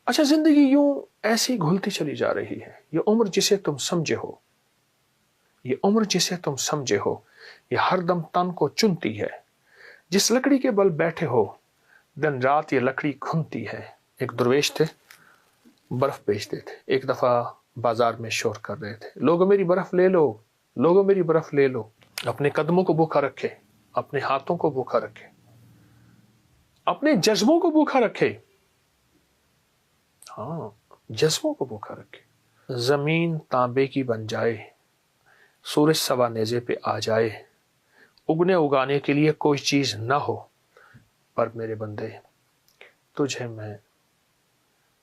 اچھا زندگی یوں ایسی گھلتی چلی جا رہی ہے، یہ عمر جسے تم سمجھے ہو، یہ عمر جسے تم سمجھے ہو، یہ ہر دم تن کو چنتی ہے، جس لکڑی کے بل بیٹھے ہو دن رات یہ لکڑی کھنتی ہے۔ ایک درویش تھے، برف بیچتے تھے، ایک دفعہ بازار میں شور کر رہے تھے، لوگوں میری برف لے لو، لوگوں میری برف لے لو۔ اپنے قدموں کو بھوکا رکھے، اپنے ہاتھوں کو بھوکا رکھے، اپنے جذبوں کو بھوکا رکھے، ہاں جذبوں کو بھوکا رکھے۔ زمین تانبے کی بن جائے، سورج سوا نیزے پہ آ جائے، اگنے اگانے کے لیے کوئی چیز نہ ہو، پر میرے بندے تجھے میں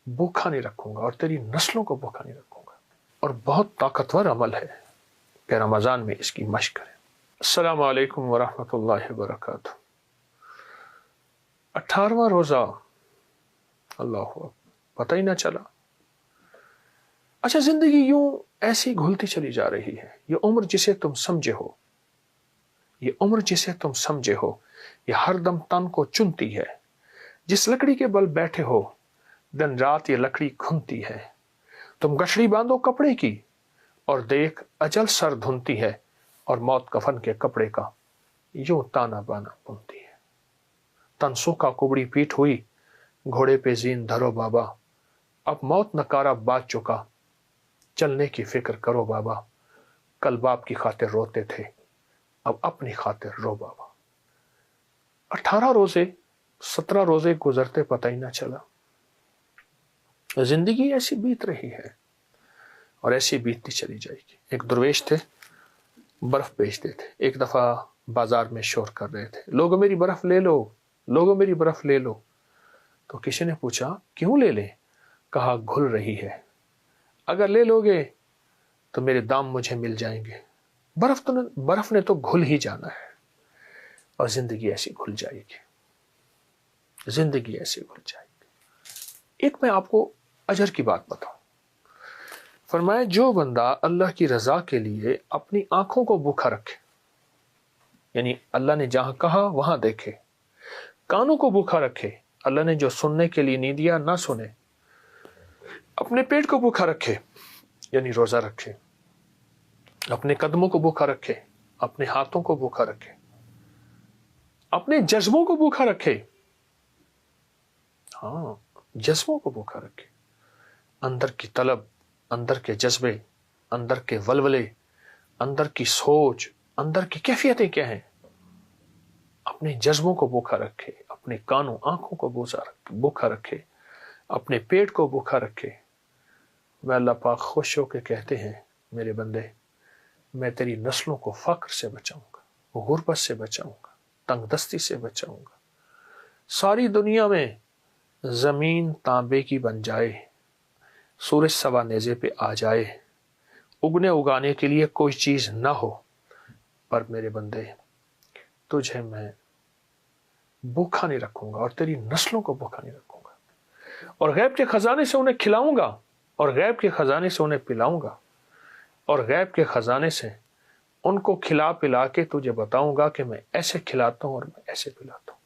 بھوکا نہیں رکھوں گا اور تیری نسلوں کو بھوکا نہیں رکھوں گا۔ اور بہت طاقتور عمل ہے کہ رمضان میں اس کی مشق کریں۔ السلام علیکم ورحمۃ اللہ وبرکاتہ۔ 18واں روزہ، اللہ اکبر، پتہ ہی نہ چلا۔ اچھا زندگی یوں ایسی گھلتی چلی جا رہی ہے، یہ عمر جسے تم سمجھے ہو، یہ عمر جسے تم سمجھے ہو، یہ ہر دم تن کو چنتی ہے، جس لکڑی کے بل بیٹھے ہو دن رات یہ لکڑی کھنتی ہے۔ تم گٹھڑی باندھو کپڑے کی اور دیکھ اجل سر دھنتی ہے، اور موت کفن کے کپڑے کا یوں تانا بانا بنتی ہے۔ تن سوکھا کبڑی پیٹ ہوئی، گھوڑے پہ زین دھرو بابا، اب موت نکارا بات چکا، چلنے کی فکر کرو بابا، کل باپ کی خاطر روتے تھے، اب اپنی خاطر رو بابا۔ 18 روزے 17 روزے گزرتے پتہ ہی نہ چلا۔ زندگی ایسی بیت رہی ہے اور ایسی بیتتی چلی جائے گی۔ ایک درویش تھے، برف بیچتے تھے، ایک دفعہ بازار میں شور کر رہے تھے، لوگوں میری برف لے لو، لوگوں میری برف لے لو۔ تو کسی نے پوچھا کیوں لے لیں؟ کہا گھل رہی ہے، اگر لے لو گے تو میرے دام مجھے مل جائیں گے۔ برف نے تو گھل ہی جانا ہے، اور زندگی ایسی گھل جائے گی، زندگی ایسی گھل جائے گی۔ ایک میں آپ کو اجر کی بات بتاؤں، فرمایا جو بندہ اللہ کی رضا کے لیے اپنی آنکھوں کو بھوکا رکھے، یعنی اللہ نے جہاں کہا وہاں دیکھے، کانوں کو بھوکا رکھے، اللہ نے جو سننے کے لیے نہیں دیا نہ سنے، اپنے پیٹ کو بھوکا رکھے یعنی روزہ رکھے، اپنے قدموں کو بھوکا رکھے، اپنے ہاتھوں کو بھوکا رکھے، اپنے جذبوں کو بھوکا رکھے، ہاں جذبوں کو بھوکا رکھے، اندر کی طلب، اندر کے جذبے، اندر کے ولولے، اندر کی سوچ، اندر کی کیفیتیں کیا ہیں، اپنے جذبوں کو بھوکا رکھے، اپنے کانوں آنکھوں کو بھوکا رکھے، اپنے پیٹ کو بھوکا رکھے۔ میں اللہ پاک خوش ہو کے کہتے ہیں میرے بندے میں تیری نسلوں کو فقر سے بچاؤں گا، غربت سے بچاؤں گا، تنگ دستی سے بچاؤں گا۔ ساری دنیا میں زمین تانبے کی بن جائے، سورج سوا نیزے پہ آ جائے، اگنے اگانے کے لیے کوئی چیز نہ ہو، پر میرے بندے تجھے میں بھوکا نہیں رکھوں گا اور تیری نسلوں کو بھوکا نہیں رکھوں گا، اور غیب کے خزانے سے انہیں کھلاؤں گا، اور غیب کے خزانے سے انہیں پلاؤں گا، اور غیب کے خزانے سے ان کو کھلا پلا کے تجھے بتاؤں گا کہ میں ایسے کھلاتا ہوں اور میں ایسے پلاتا ہوں،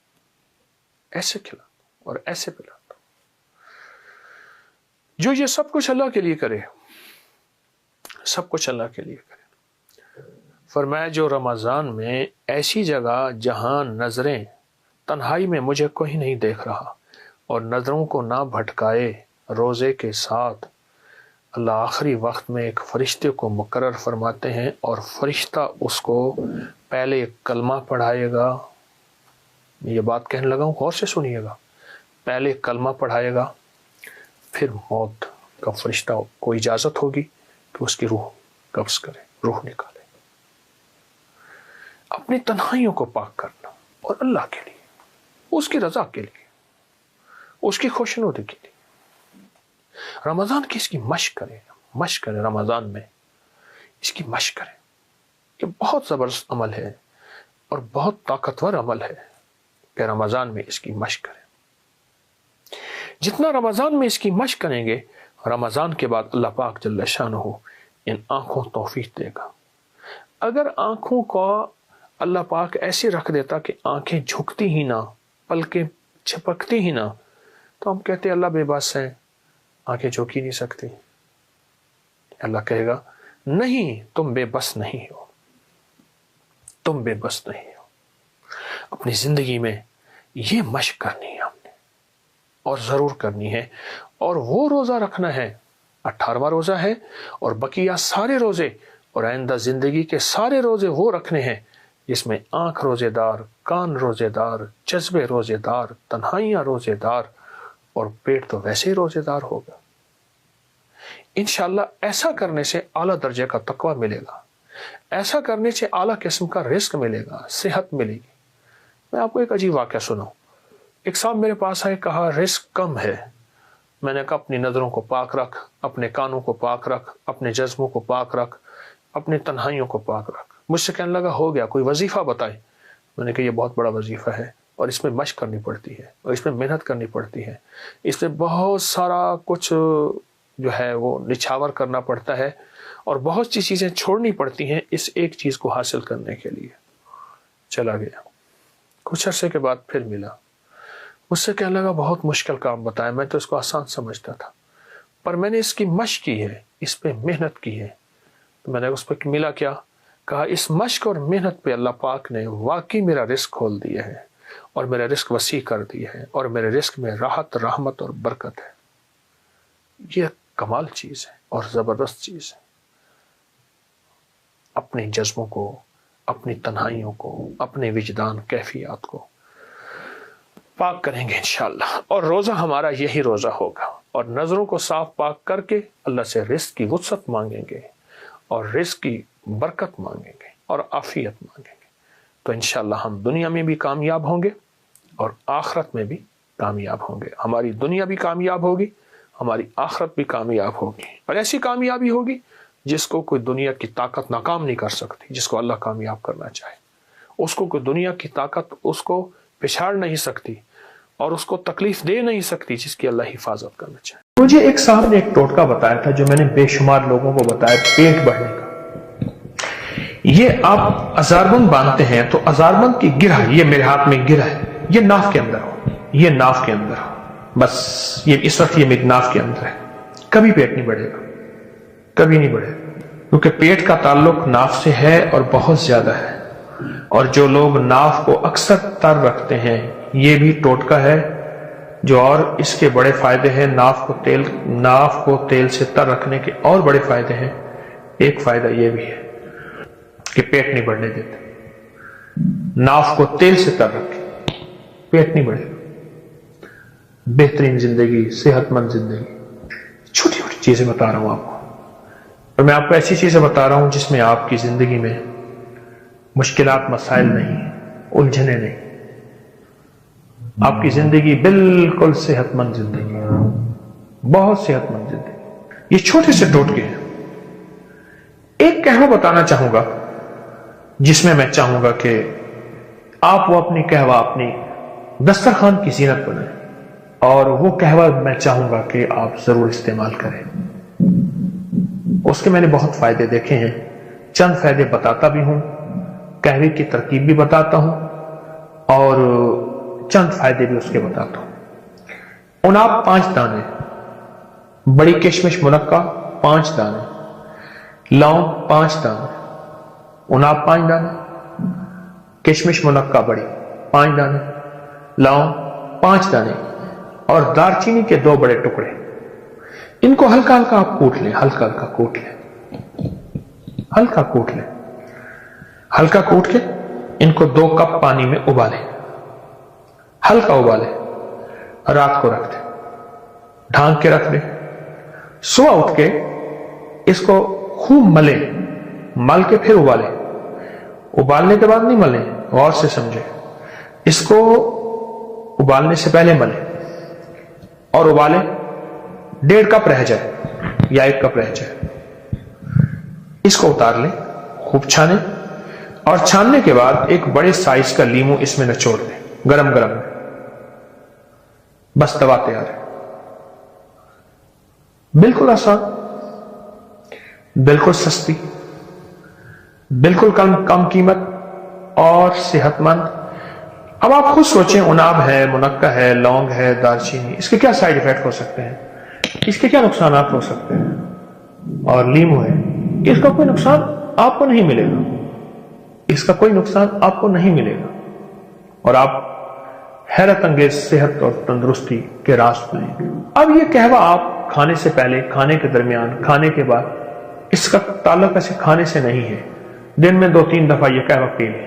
ایسے کھلاتا ہوں اور ایسے پلاتا ہوں۔ جو یہ سب کچھ اللہ کے لیے کرے، سب کچھ اللہ کے لیے کرے۔ فرمایا جو رمضان میں ایسی جگہ جہاں نظریں تنہائی میں مجھے کوئی نہیں دیکھ رہا اور نظروں کو نہ بھٹکائے روزے کے ساتھ، اللہ آخری وقت میں ایک فرشتے کو مقرر فرماتے ہیں، اور فرشتہ اس کو پہلے کلمہ پڑھائے گا۔ یہ بات کہنے لگا ہوں، غور سے سنیے گا۔ پہلے کلمہ پڑھائے گا، پھر موت کا فرشتہ کو اجازت ہوگی کہ اس کی روح قبض کرے، روح نکالے۔ اپنی تنہائیوں کو پاک کرنا، اور اللہ کے لیے، اس کی رضا کے لیے، اس کی خوشنودی کے لیے۔ رمضان کی اس کی مشق کریں رمضان میں اس کی مشق کریں۔ یہ بہت زبردست عمل ہے اور بہت طاقتور عمل ہے کہ رمضان میں اس کی مشق کریں۔ جتنا رمضان میں اس کی مشق کریں گے، رمضان کے بعد اللہ پاک جل شانہ ان آنکھوں توفیق دے گا۔ اگر آنکھوں کو اللہ پاک ایسے رکھ دیتا کہ آنکھیں جھکتی ہی نہ، پلکیں چھپکتی ہی نہ، تو ہم کہتے اللہ بے بس ہیں، آنکھیں جھوک ہی نہیں سکتی. اللہ کہے گا نہیں، تم بے بس نہیں ہو، تم بے بس نہیں ہو. اپنی زندگی میں یہ مشق کرنی ہے ہم نے، اور ضرور کرنی ہے. اور وہ روزہ رکھنا ہے، 18واں روزہ ہے، اور بقیہ سارے روزے اور آئندہ زندگی کے سارے روزے وہ رکھنے ہیں جس میں آنکھ روزے دار، کان روزے دار، جذبے روزے دار، تنہائیاں روزے دار، اور پیٹ تو ویسے ہی روزے دار ہوگا. انشاءاللہ ایسا کرنے سے اعلیٰ درجے کا تقوی ملے گا، ایسا کرنے سے اعلیٰ قسم کا رزق ملے گا، صحت ملے گی. میں آپ کو ایک عجیب واقعہ سناؤں. ایک صاحب میرے پاس آئے، کہا رزق کم ہے. میں نے کہا اپنی نظروں کو پاک رکھ، اپنے کانوں کو پاک رکھ، اپنے جذبوں کو پاک رکھ، اپنی تنہائیوں کو پاک رکھ. مجھ سے کہنے لگا ہو گیا، کوئی وظیفہ بتائے. میں نے کہا یہ بہت بڑا وظیفہ ہے، اور اس میں مشق کرنی پڑتی ہے، اور اس میں محنت کرنی پڑتی ہے، اس میں بہت سارا کچھ جو ہے وہ نچھاور کرنا پڑتا ہے، اور بہت سی چیزیں چھوڑنی پڑتی ہیں اس ایک چیز کو حاصل کرنے کے لیے. چلا گیا. کچھ عرصے کے بعد پھر ملا. مجھ سے کہنے لگا بہت مشکل کام بتایا، میں تو اس کو آسان سمجھتا تھا، پر میں نے اس کی مشق کی ہے، اس پہ محنت کی ہے. میں نے اس پہ ملا کیا؟ کہا اس مشق اور محنت پہ اللہ پاک نے واقعی میرا رزق کھول دیا ہے، اور میرا رزق وسیع کر دیا ہے، اور میرے رزق میں راحت، رحمت اور برکت ہے. یہ کمال چیز ہے اور زبردست چیز ہے. اپنے جذبوں کو، اپنی تنہائیوں کو، اپنے وجدان کیفیات کو پاک کریں گے انشاءاللہ. اور روزہ ہمارا یہی روزہ ہوگا، اور نظروں کو صاف پاک کر کے اللہ سے رزق کی وسعت مانگیں گے، اور رزق کی برکت مانگیں گے، اور عافیت مانگیں گے. تو انشاءاللہ ہم دنیا میں بھی کامیاب ہوں گے اور آخرت میں بھی کامیاب ہوں گے. ہماری دنیا بھی کامیاب ہوگی، ہماری آخرت بھی کامیاب ہوگی، اور ایسی کامیابی ہوگی جس کو کوئی دنیا کی طاقت ناکام نہیں کر سکتی. جس کو اللہ کامیاب کرنا چاہے اس کو کوئی دنیا کی طاقت اس کو پچھاڑ نہیں سکتی، اور اس کو تکلیف دے نہیں سکتی جس کی اللہ حفاظت کرنا چاہے. مجھے ایک صاحب نے ایک ٹوٹکا بتایا تھا جو میں نے بے شمار لوگوں کو بتایا، پیٹ بڑھنے کا. یہ آپ ازاربند باندھتے ہیں تو ازاربند کی گرہ، یہ میرے ہاتھ میں گرہ ہے، یہ ناف کے اندر ہو، یہ ناف کے اندر ہو، بس یہ اس وقت یہ میری ناف کے اندر ہے. کبھی پیٹ نہیں بڑھے گا، کبھی نہیں بڑھے گا، کیونکہ پیٹ کا تعلق ناف سے ہے اور بہت زیادہ ہے. اور جو لوگ ناف کو اکثر تر رکھتے ہیں، یہ بھی ٹوٹکا ہے جو، اور اس کے بڑے فائدے ہیں. ناف کو تیل سے تر رکھنے کے اور بڑے فائدے ہیں. ایک فائدہ یہ بھی ہے کہ پیٹ نہیں بڑھنے دیتے. ناف کو تیل سے تر رکھیں، پیٹ نہیں بڑھے گا. بہترین زندگی، صحت مند زندگی. چھوٹی چھوٹی چیزیں بتا رہا ہوں آپ کو، اور میں آپ کو ایسی چیزیں بتا رہا ہوں جس میں آپ کی زندگی میں مشکلات، مسائل نہیں، الجھنے نہیں. آپ کی زندگی بالکل صحت مند زندگی ہے، بہت صحت مند زندگی. یہ چھوٹے سے ٹوٹکے ہیں. ایک قہوہ بتانا چاہوں گا جس میں میں چاہوں گا کہ آپ وہ اپنی قہوہ اپنی دسترخوان کی زینت بنائیں، اور وہ قہوہ میں چاہوں گا کہ آپ ضرور استعمال کریں. اس کے میں نے بہت فائدے دیکھے ہیں، چند فائدے بتاتا بھی ہوں، قہوے کی ترکیب بھی بتاتا ہوں، اور چند فائدے بھی اس کے بتاتا ہوں. اناب 5 دانے، بڑی کشمش منقع 5 دانے، لونگ 5 دانے، اناب 5 دانے، کشمش منقع بڑی 5 دانے، لونگ 5 دانے، اور دارچینی کے 2 بڑے ٹکڑے. ان کو ہلکا ہلکا آپ کوٹ لیں، ہلکا ہلکا کوٹ لیں، ہلکا کوٹ لیں. ہلکا کوٹ کے ان کو 2 کپ پانی میں ابالیں، ہلکا ابالیں. رات کو رکھ دیں، ڈھانک کے رکھ دیں. صبح اٹھ کے اس کو خوب ملیں، مل کے پھر ابالیں. ابالنے کے بعد نہیں ملیں، غور سے سمجھیں. اس کو ابالنے سے پہلے ملیں اور ابالیں. 1.5 کپ رہ جائے یا 1 کپ رہ جائے. اس کو اتار لیں، خوب چھانیں، اور چھاننے کے بعد ایک بڑے سائز کا لیمو اس میں نچوڑ دیں، گرم گرم میں. بس دوا تیار ہے. بالکل آسان، بالکل سستی، بالکل کم قیمت اور صحت مند. اب آپ خود سوچیں، اناب ہے، منقع ہے، لونگ ہے، دارچینی، اس کے کیا سائیڈ ایفیکٹ ہو سکتے ہیں؟ اس کے کیا نقصانات ہو سکتے ہیں؟ اور لیمو ہے کہ اس کا کوئی نقصان آپ کو نہیں ملے گا، اس کا کوئی نقصان آپ کو نہیں ملے گا، اور آپ حیرت انگیز صحت اور تندرستی کے راز پائیں گے۔ اب یہ قہوہ آپ کھانے سے پہلے، کھانے کے درمیان، کھانے کے بعد، اس کا تعلق ایسے کھانے سے نہیں ہے۔ دن میں 2-3 دفعہ یہ قہوہ پی لیں،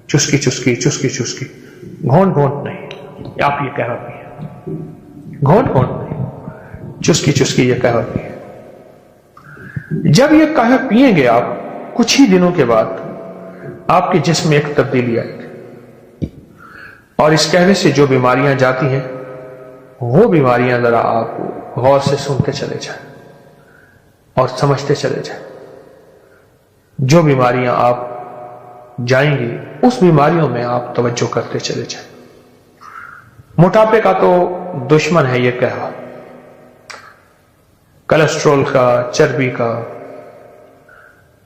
چسکی چسکی چسکی چسکی، گھونٹ گھونٹ نہیں، آپ یہ قہوہ پیئیں، گھونٹ گھونٹ نہیں، چسکی چسکی یہ قہوہ پیئیں۔ جب یہ قہوہ پیئیں گے آپ، کچھ ہی دنوں کے بعد آپ کے جسم میں ایک تبدیلی آئے گی، اور اس قہوے سے جو بیماریاں جاتی ہیں وہ بیماریاں ذرا آپ غور سے سنتے چلے جائیں اور سمجھتے چلے جائیں۔ جو بیماریاں آپ جائیں گی اس بیماریوں میں آپ توجہ کرتے چلے جائیں۔ موٹاپے کا تو دشمن ہے یہ قہوہ، کولیسٹرول کا، چربی کا،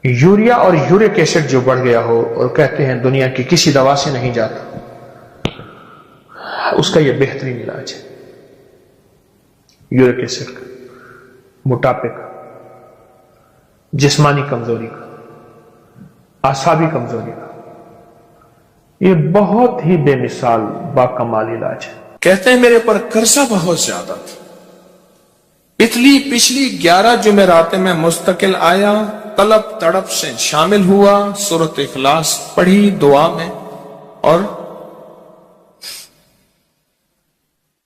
یوریا اور یورک ایسڈ جو بڑھ گیا ہو اور کہتے ہیں دنیا کی کسی دوا سے نہیں جاتا، اس کا یہ بہترین علاج ہے، یورک ایسڈ کا، موٹاپے کا، جسمانی کمزوری کا، اعصابی کمزوری کا، یہ بہت ہی بے مثال باکمال علاج ہے۔ کہتے ہیں میرے پر قرضہ بہت زیادہ تھا، پچھلی 11 جمعراتیں میں مستقل آیا، طلب تڑپ سے شامل ہوا، سورۃ اخلاص پڑھی دعا میں، اور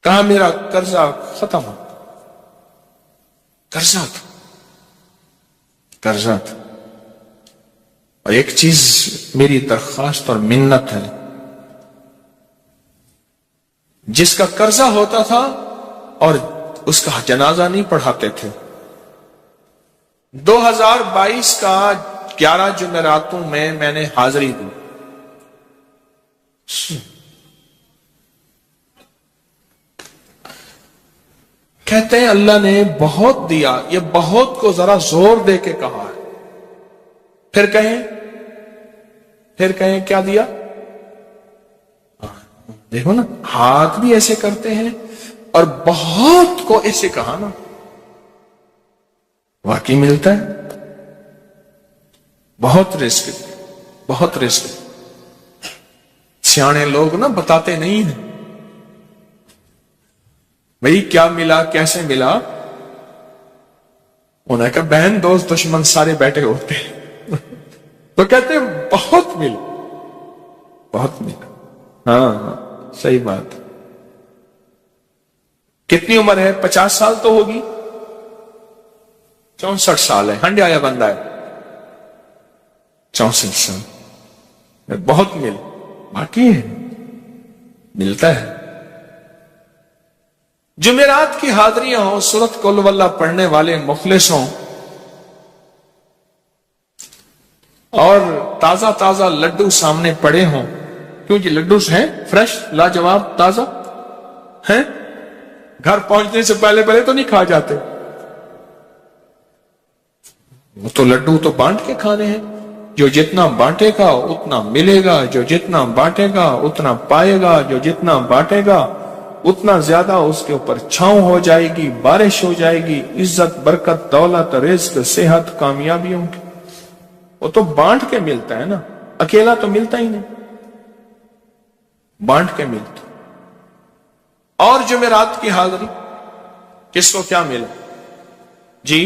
کہا میرا قرضہ ختم ہو۔ قرضہ تھا، اور ایک چیز میری درخواست اور منت ہے، جس کا قرضہ ہوتا تھا اور اس کا جنازہ نہیں پڑھاتے تھے، 2022 کا 11 جمعراتوں میں نے حاضری دی۔ کہتے ہیں اللہ نے بہت دیا، یہ بہت کو ذرا زور دے کے کہا ہے، پھر کہیں کیا دیا؟ دیکھو نا، ہاتھ بھی ایسے کرتے ہیں اور بہت کو ایسے کہا نا، واقعی ملتا ہے۔ بہت رزق سیانے لوگ نا بتاتے نہیں ہیں بھئی کیا ملا، کیسے ملا، انہوں نے کہا بہن دوست دشمن سارے بیٹھے ہوتے ہیں تو کہتے ہیں بہت ملا۔ ہاں صحیح بات۔ کتنی عمر ہے؟ 50 سال تو ہوگی، 64 سال ہے، ہنڈے آیا بندہ ہے، 64 سال، بہت باقی ہے، ملتا ہے۔ جمعرات کی حاضریاں ہوں، سورۃ قل ہو اللہ پڑھنے والے مخلص ہوں، اور تازہ لڈو سامنے پڑے ہوں، کیوں جی لڈو ہیں فریش، لاجواب، تازہ ہیں، گھر پہنچنے سے پہلے تو نہیں کھا جاتے، وہ تو لڈو تو بانٹ کے کھانے ہیں، جو جتنا بانٹے گا اتنا ملے گا، جو جتنا بانٹے گا اتنا پائے گا، جو جتنا بانٹے گا اتنا زیادہ اس کے اوپر چھاؤں ہو جائے گی، بارش ہو جائے گی، عزت، برکت، دولت، رزق، صحت، کامیابیوں کی، وہ تو بانٹ کے ملتا ہے نا، اکیلا تو ملتا ہی نہیں، بانٹ کے ملتا۔ اور جمعرات کی حاضری کس کو کیا ملا جی؟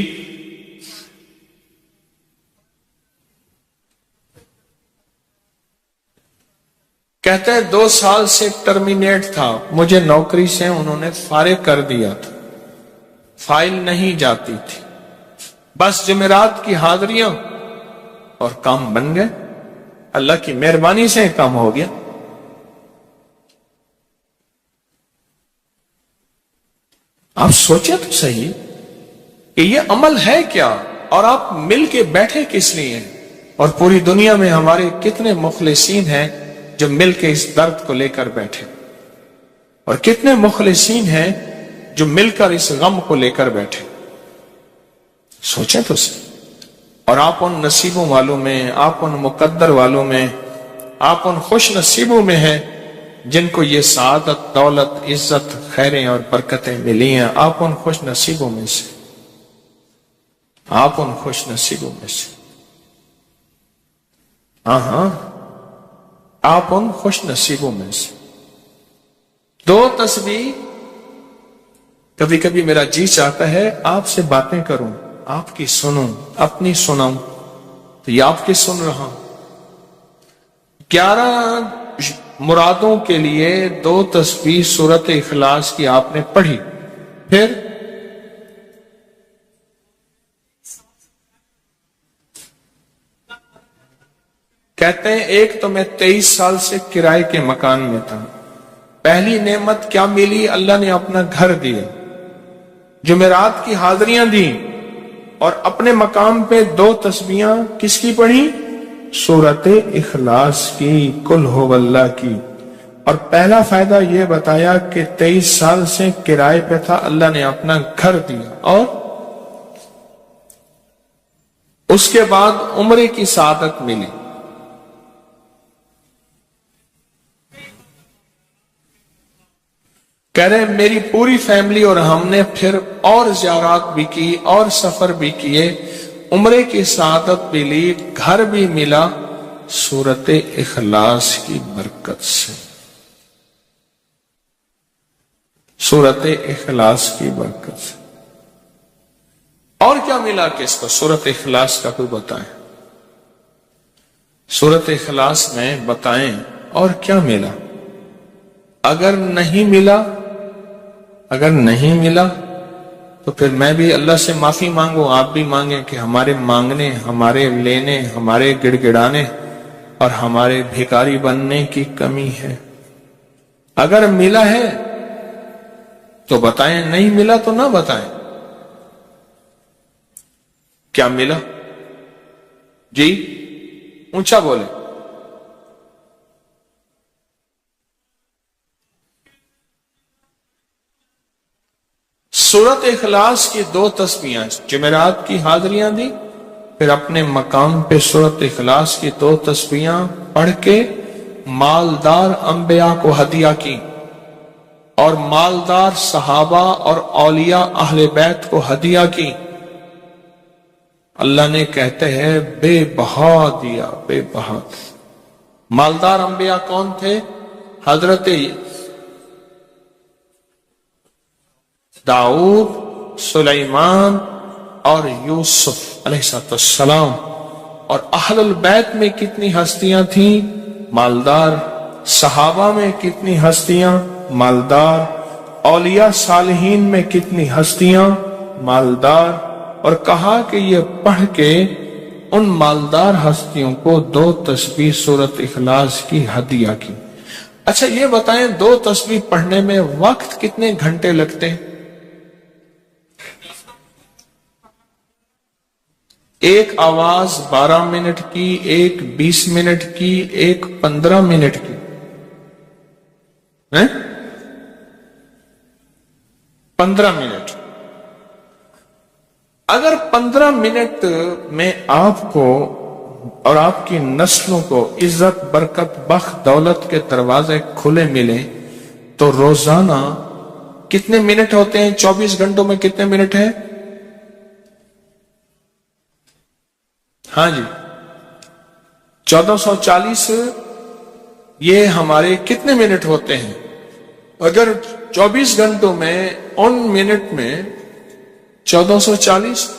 کہتے ہیں 2 سال سے ٹرمینیٹ تھا، مجھے نوکری سے انہوں نے فارغ کر دیا تھا، فائل نہیں جاتی تھی، بس جمعرات کی حاضریاں اور کام بن گئے، اللہ کی مہربانی سے کام ہو گیا۔ آپ سوچیں تو صحیح کہ یہ عمل ہے کیا، اور آپ مل کے بیٹھے کس لیے ہیں؟ اور پوری دنیا میں ہمارے کتنے مخلصین ہیں جو مل کے اس درد کو لے کر بیٹھے، اور کتنے مخلصین ہیں جو مل کر اس غم کو لے کر بیٹھے؟ سوچیں تو صحیح۔ اور آپ ان نصیبوں والوں میں، آپ ان مقدر والوں میں، آپ ان خوش نصیبوں میں ہیں جن کو یہ سعادت، دولت، عزت، خیریں اور برکتیں ملی ہیں، آپ ان خوش نصیبوں میں سے، آپ ان خوش نصیبوں میں سے، ہاں آپ ان خوش نصیبوں میں سے۔ دو تسبیح، کبھی کبھی میرا جی چاہتا ہے آپ سے باتیں کروں، آپ کی سنوں، اپنی سناؤں، تو یہ آپ کی سن رہا ہوں۔ 11 مرادوں کے لیے 2 تسبیح سورت اخلاص کی آپ نے پڑھی، پھر کہتے ہیں ایک تو میں 23 سال سے کرائے کے مکان میں تھا، پہلی نعمت کیا ملی؟ اللہ نے اپنا گھر دیا، جمعرات کی حاضریاں دیں، اور اپنے مقام پہ 2 تسبیحاں کس کی پڑھی؟ سورت اخلاص کی، قل ہو اللہ کی۔ اور پہلا فائدہ یہ بتایا کہ 23 سال سے کرائے پہ تھا، اللہ نے اپنا گھر دیا، اور اس کے بعد عمرے کی سعادت ملی۔ کہہ رہے ہیں میری پوری فیملی اور ہم نے پھر اور زیارات بھی کی اور سفر بھی کیے، عمرے کی سعادت بھی لی، گھر بھی ملا، سورت اخلاص کی برکت سے، سورت اخلاص کی برکت سے۔ اور کیا ملا کس کو؟ سورت اخلاص کا کوئی بتائیں، سورت اخلاص میں بتائیں اور کیا ملا؟ اگر نہیں ملا تو پھر میں بھی اللہ سے معافی مانگوں، آپ بھی مانگیں کہ ہمارے مانگنے، ہمارے لینے، ہمارے گڑ گڑانے اور ہمارے بھیکاری بننے کی کمی ہے۔ اگر ملا ہے تو بتائیں، نہیں ملا تو نہ بتائیں۔ کیا ملا؟ جی اونچا بولے۔ سورت اخلاص کی 2 تسبیحاں، جمعرات کی حاضریاں دی، پھر اپنے مقام پہ سورت اخلاص کی 2 تسبیحاں پڑھ کے مالدار انبیاء کو ہدیہ کی، اور مالدار صحابہ اور اولیاء اہل بیت کو ہدیہ کی۔ اللہ نے کہتے ہیں بے بہا دیا، بے بہا۔ مالدار انبیاء کون تھے؟ حضرت داؤد، سلیمان اور یوسف علیہ السلام۔ اور اہل البیت میں کتنی ہستیاں تھیں؟ مالدار۔ صحابہ میں کتنی ہستیاں؟ مالدار۔ اولیاء صالحین میں کتنی ہستیاں؟ مالدار۔ اور کہا کہ یہ پڑھ کے ان مالدار ہستیوں کو 2 تسبیح سورت اخلاص کی ہدیہ کی۔ اچھا یہ بتائیں 2 تسبیح پڑھنے میں وقت کتنے گھنٹے لگتے ہیں؟ ایک آواز 12 منٹ کی، ایک 20 منٹ کی، ایک 15 منٹ کی، 15 منٹ۔ اگر 15 منٹ میں آپ کو اور آپ کی نسلوں کو عزت، برکت، بخت، دولت کے دروازے کھلے ملے تو روزانہ کتنے منٹ ہوتے ہیں؟ 24 گھنٹوں میں کتنے منٹ ہیں؟ ہاں جی 1440۔ یہ ہمارے کتنے منٹ ہوتے ہیں؟ اگر 24 گھنٹوں میں ان منٹ میں 1440۔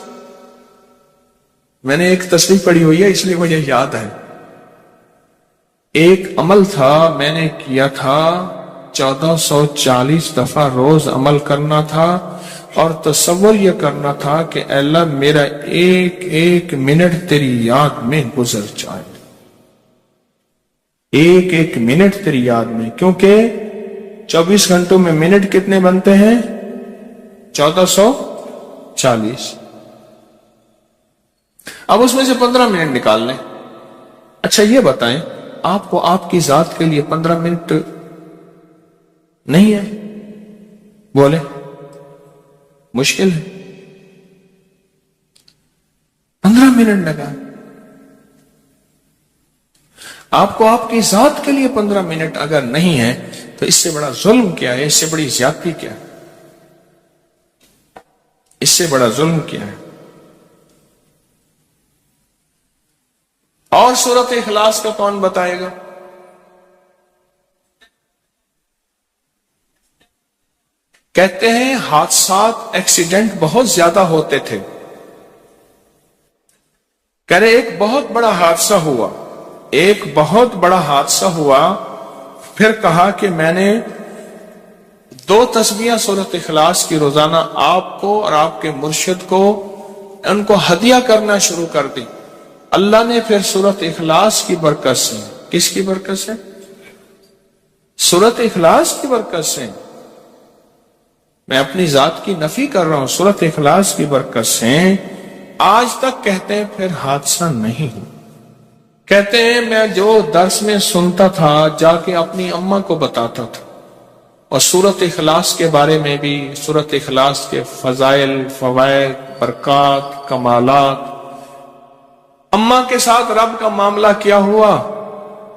میں نے ایک تصریح پڑھی ہوئی ہے اس لیے مجھے یاد ہے، ایک عمل تھا میں نے کیا تھا 1440 دفعہ روز عمل کرنا تھا، اور تصور یہ کرنا تھا کہ اے اللہ میرا ایک ایک منٹ تیری یاد میں گزر جائے، ایک ایک منٹ تیری یاد میں، کیونکہ 24 گھنٹوں میں منٹ کتنے بنتے ہیں؟ 1440۔ اب اس میں سے 15 منٹ نکال لیں۔ اچھا یہ بتائیں آپ کو آپ کی ذات کے لیے 15 منٹ نہیں ہے؟ بولے مشکل ہے؟ 15 منٹ لگا۔ آپ کو آپ کی ذات کے لیے 15 منٹ اگر نہیں ہے تو اس سے بڑا ظلم کیا ہے؟ اس سے بڑی زیادتی کیا ہے؟ اس سے بڑا ظلم کیا ہے؟ اور سورۃ اخلاص کا کون بتائے گا؟ کہتے ہیں حادثات، ایکسیڈنٹ بہت زیادہ ہوتے تھے. کہہ رہے ایک بہت بڑا حادثہ ہوا، ایک بہت بڑا حادثہ ہوا، پھر کہا کہ میں نے 2 تسبیحاں سورۃ اخلاص کی روزانہ آپ کو اور آپ کے مرشد کو ان کو ہدیہ کرنا شروع کر دی. اللہ نے پھر سورۃ اخلاص کی برکت سے، کس کی برکت سے؟ سورۃ اخلاص کی برکت سے، میں اپنی ذات کی نفی کر رہا ہوں، سورۃ اخلاص کی برکت سے آج تک کہتے ہیں پھر حادثہ نہیں ہوا. کہتے ہیں میں جو درس میں سنتا تھا جا کے اپنی اماں کو بتاتا تھا، اور سورۃ اخلاص کے بارے میں بھی، سورۃ اخلاص کے فضائل، فوائد، برکات، کمالات. اماں کے ساتھ رب کا معاملہ کیا ہوا؟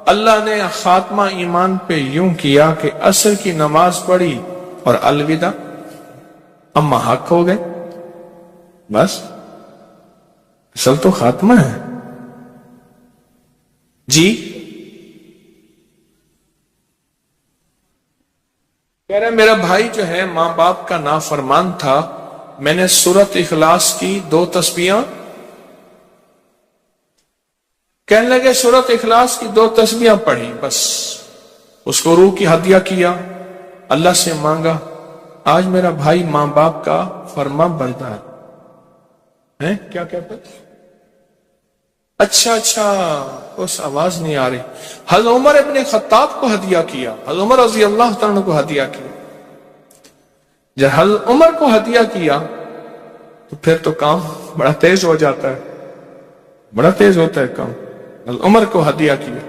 اللہ نے خاتمہ ایمان پہ یوں کیا کہ عصر کی نماز پڑھی اور الوداع، اماں حق ہو گئے. بس اصل تو خاتمہ ہے. جی کہہ رہے میرا بھائی جو ہے ماں باپ کا نافرمان تھا، میں نے سورۃ اخلاص کی 2 تسبیحاں، کہنے لگے سورۃ اخلاص کی 2 تسبیحاں پڑھی، بس اس کو روح کی ہدیہ کیا، اللہ سے مانگا. آج میرا بھائی ماں باپ کا فرما بردار ہے. کیا کہتا؟ اچھا اس آواز نہیں آ رہی. حضرت عمر ابن خطاب کو ہدیہ کیا، حضرت عمر رضی اللہ تعالیٰ کو ہدیہ کیا. جب حضرت عمر کو ہدیہ کیا تو پھر تو کام بڑا تیز ہو جاتا ہے، بڑا تیز ہوتا ہے کام. حضرت عمر کو ہدیہ کیا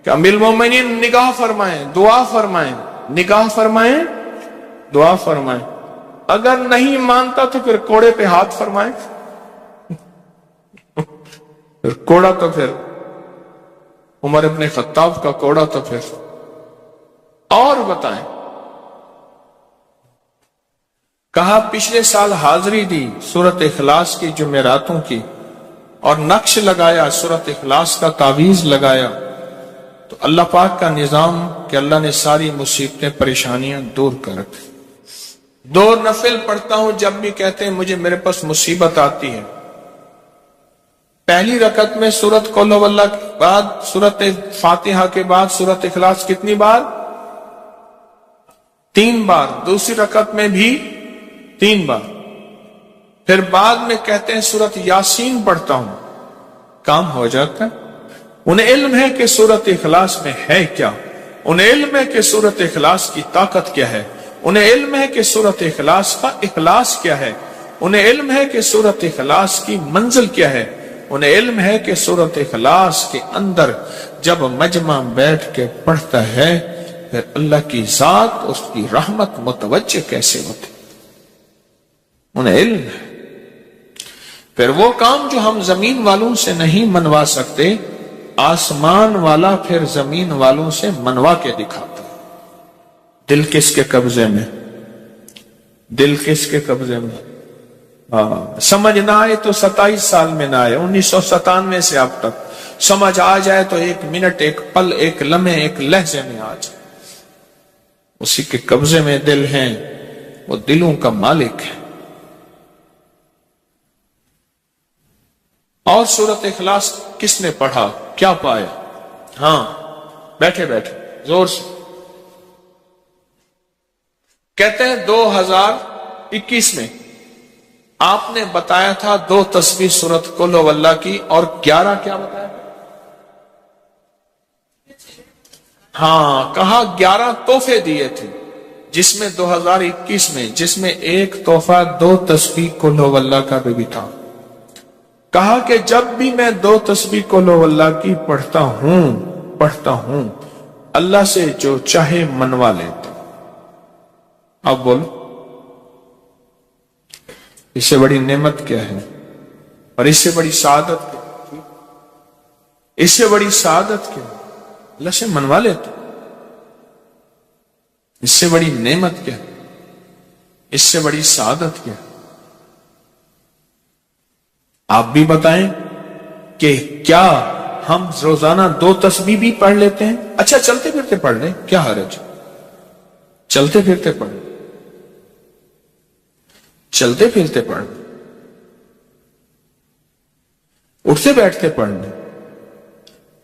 کہ امیر المومنین نگاہ فرمائیں، دعا فرمائیں، نگاہ فرمائیں، دعا فرمائیں. اگر نہیں مانتا تو پھر کوڑے پہ ہاتھ فرمائیں. پھر کوڑا تو پھر عمر ابن خطاب کا کوڑا تو پھر. اور بتائیں، کہا پچھلے سال حاضری دی سورۃ اخلاص کی جمعراتوں کی، اور نقش لگایا سورۃ اخلاص کا، تعویذ لگایا، تو اللہ پاک کا نظام کہ اللہ نے ساری مصیبتیں، پریشانیاں دور کر رکھی. 2 نفل پڑھتا ہوں جب بھی کہتے ہیں مجھے میرے پاس مصیبت آتی ہے. پہلی رکعت میں سورۃ قل هو اللہ کے بعد، سورۃ فاتحہ کے بعد سورۃ اخلاص کتنی بار؟ 3 بار. دوسری رکعت میں بھی 3 بار. پھر بعد میں کہتے ہیں سورۃ یاسین پڑھتا ہوں، کام ہو جاتا ہے. انہیں علم ہے کہ سورۃ اخلاص میں ہے کیا، انہیں علم ہے کہ سورۃ اخلاص کی طاقت کیا ہے، انہیں علم ہے کہ سورۃ اخلاص کا اخلاص کیا ہے، انہیں علم ہے کہ سورۃ اخلاص کی منزل کیا ہے، انہیں علم ہے کہ سورۃ اخلاص کے اندر جب مجمع بیٹھ کے پڑھتا ہے پھر اللہ کی ذات، اس کی رحمت متوجہ کیسے ہوتی، انہیں علم ہے. پھر وہ کام جو ہم زمین والوں سے نہیں منوا سکتے، آسمان والا پھر زمین والوں سے منوا کے دکھاتا. دل کس کے قبضے میں؟ دل کس کے قبضے میں؟ سمجھ نہ آئے تو 27 سال میں نہ آئے، 1997 سے اب تک. سمجھ آ جائے تو 1 منٹ، 1 پل، 1 لمحے، 1 لہجے میں آ جائے. اسی کے قبضے میں دل ہیں، وہ دلوں کا مالک ہے. اور سورۃ اخلاص کس نے پڑھا، کیا پایا؟ ہاں بیٹھے بیٹھے زور سے کہتے ہیں 2021 میں آپ نے بتایا تھا 2 تسبیح سورۃ قل هو اللہ کی، اور 11 کیا بتایا؟ ہاں کہا 11 تحفے دیے تھے، جس میں 2021 میں جس میں ایک تحفہ 2 تسبیح قل هو اللہ کا بھی تھا. کہا کہ جب بھی میں 2 تسبیح قل هو اللہ کی پڑھتا ہوں اللہ سے جو چاہے منوا لیتا. اب بولو اس سے بڑی نعمت کیا ہے، اور اس سے بڑی سعادت کیا، اس سے بڑی سعادت کیا. اللہ سے منوا لیتے. اس سے بڑی نعمت کیا؟ اس سے بڑی سعادت کیا؟ آپ بھی بتائیں کہ کیا ہم روزانہ 2 تسبیح بھی پڑھ لیتے ہیں؟ اچھا چلتے پھرتے پڑھ لیں، کیا حرج؟ چلتے پھرتے پڑھ لیں، چلتے پھرتے پڑھ لیں، اٹھتے بیٹھتے پڑھ لیں،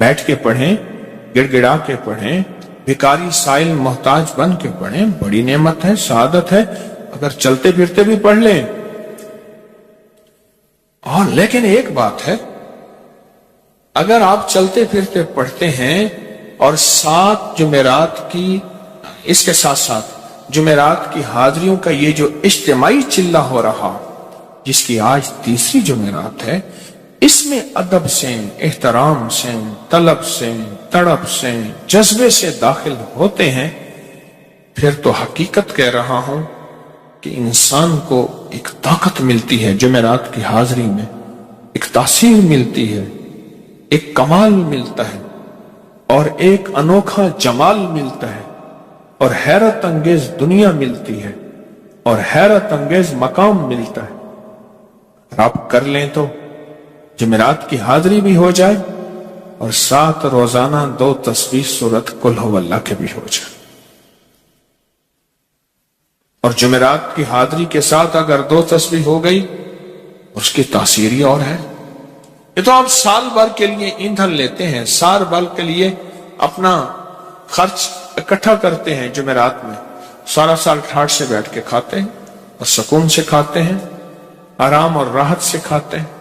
بیٹھ کے پڑھیں، گڑ گڑا کے پڑھیں، بھکاری سائل محتاج بن کے پڑھیں، بڑی نعمت ہے، سعادت ہے اگر چلتے پھرتے بھی پڑھ لیں. اور لیکن ایک بات ہے، اگر آپ چلتے پھرتے پڑھتے ہیں اور 7 جمعرات کی، اس کے ساتھ ساتھ جمعرات کی حاضریوں کا یہ جو اجتماعی چلہ ہو رہا، جس کی آج 3ری جمعرات ہے، اس میں ادب سے، احترام سے، طلب سے، تڑپ سے، جذبے سے داخل ہوتے ہیں، پھر تو حقیقت کہہ رہا ہوں کہ انسان کو ایک طاقت ملتی ہے جمعرات کی حاضری میں، ایک تاثیر ملتی ہے، ایک کمال ملتا ہے، اور ایک انوکھا جمال ملتا ہے، اور حیرت انگیز دنیا ملتی ہے، اور حیرت انگیز مقام ملتا ہے. اور آپ کر لیں تو جمعرات کی حاضری بھی ہو جائے اور ساتھ روزانہ 2 تسبیح سورت قل ہو اللہ کے بھی ہو جائے. اور جمعرات کی حاضری کے ساتھ اگر 2 تسبیح ہو گئی، اس کی تاثیر ہی اور ہے. یہ تو آپ سال بھر کے لیے ایندھن لیتے ہیں، سال بھر کے لیے اپنا خرچ اکٹھا کرتے ہیں جمعرات میں، سارا سال ٹھاٹ سے بیٹھ کے کھاتے ہیں اور سکون سے کھاتے ہیں، آرام اور راحت سے کھاتے ہیں.